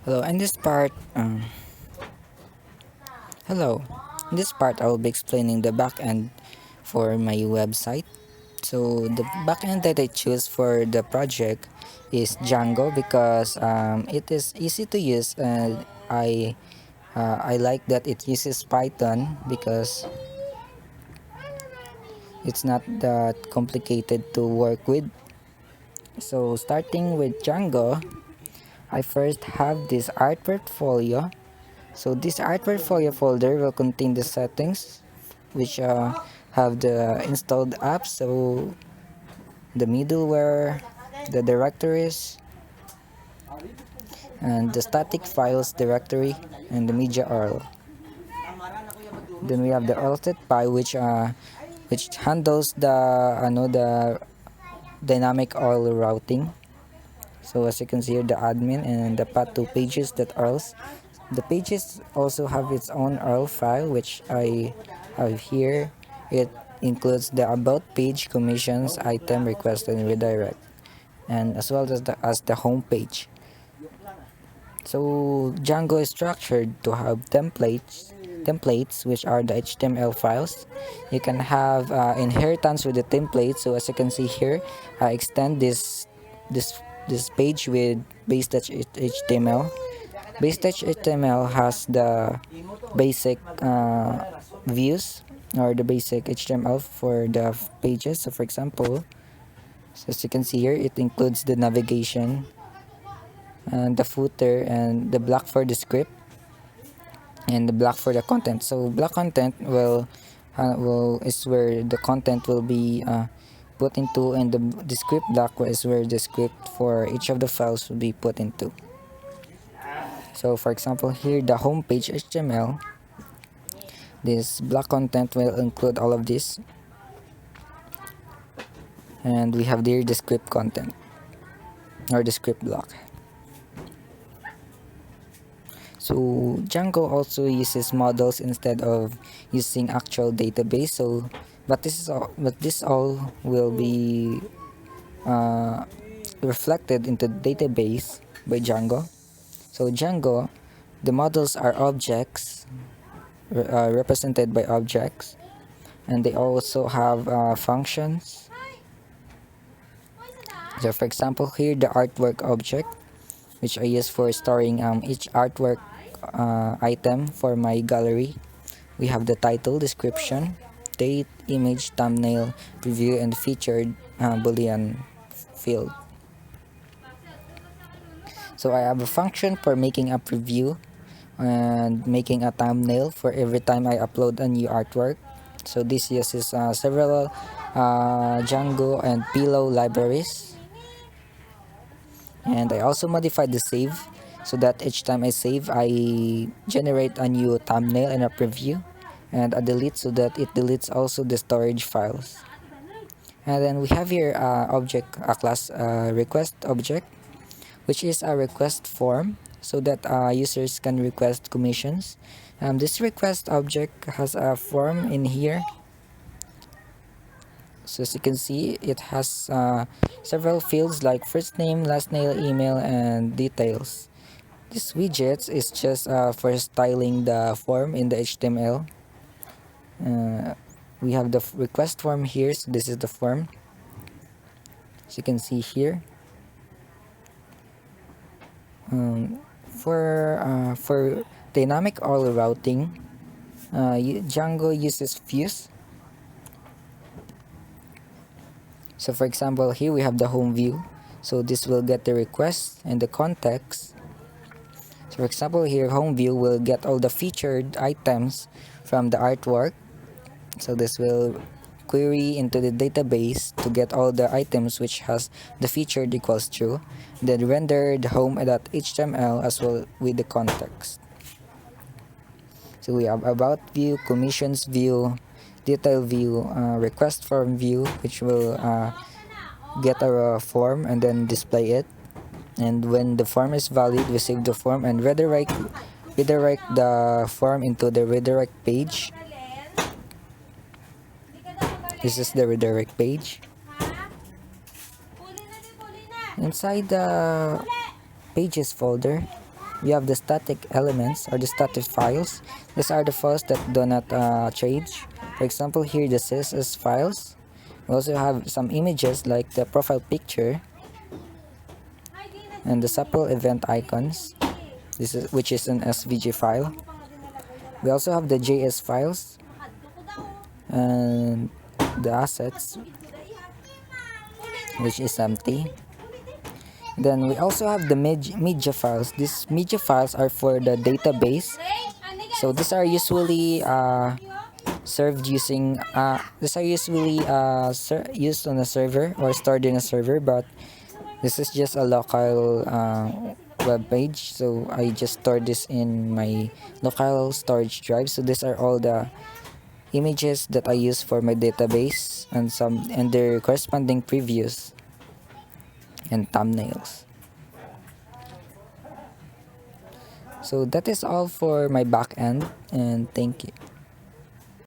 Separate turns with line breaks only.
Hello, in this part, hello. In this part, I will be explaining the backend for my website. So the backend that I choose for the project is Django because it is easy to use, and I like that it uses Python because it's not that complicated to work with. So starting with Django, I first have this art portfolio. So this art portfolio folder will contain the settings which have the installed apps, so the middleware, the directories, and the static files directory, and the media URL. Then we have the altered py which handles the dynamic URL routing. So as you can see here, the admin and the path to pages that URLs. The pages also have its own URL file which I have here. It includes the about page, commissions, item, request, and redirect, and as well as the home page. So Django is structured to have templates which are the HTML files. You can have inheritance with the template. So as you can see here, I extend this this page with base.html. Base.html has the basic views or the basic HTML for the pages. So for example, so as you can see here, it includes the navigation and the footer and the block for the script and the block for the content. So block content will is where the content will be put into, and the script block is where the script for each of the files will be put into. So for example here, the home page HTML, this block content will include all of this, and we have there the script content or the script block. So Django also uses models instead of using actual database. So, but this all will be reflected into the database by Django. So Django, the models are objects represented by objects, and they also have functions. So for example here, the artwork object, which I use for storing each artwork item for my gallery. We have the title, description, date, image, thumbnail, preview, and featured boolean field. So I have a function for making a preview and making a thumbnail for every time I upload a new artwork. So this uses several Django and Pillow libraries. And I also modified the save so that each time I save, I generate a new thumbnail and a preview, and a delete so that it deletes also the storage files. And then we have here a class request object, which is a request form so that users can request commissions. This request object has a form in here. So as you can see, it has several fields like first name, last name, email, and details. This widgets is just for styling the form in the HTML. We have the request form here, so this is the form. As you can see here. For dynamic URL routing, Django uses views. So for example here we have the home view, so this will get the request and the context. So for example here, home view will get all the featured items from the artwork, so this will query into the database to get all the items which has the featured equals true, then render the home.html as well with the context. So we have about view, commissions view, detail view, request form view, which will get a form and then display it. And when the form is valid, we save the form and redirect the form into the redirect page. This is the redirect page. Inside the pages folder, We have the static elements or the static files. These are the files that do not change. For example, here the CSS files. We also have some images like the profile picture and the sample event icons. Which is an SVG file. We also have the JS files and the assets, which is empty. Then we also have the media files. These media files are for the database. So these are usually served using these are usually used on a server or stored in a server, but this is just a local web page, so I just store this in my local storage drive. So these are all the images that I use for my database and their corresponding previews and thumbnails. So that is all for my backend, and thank you.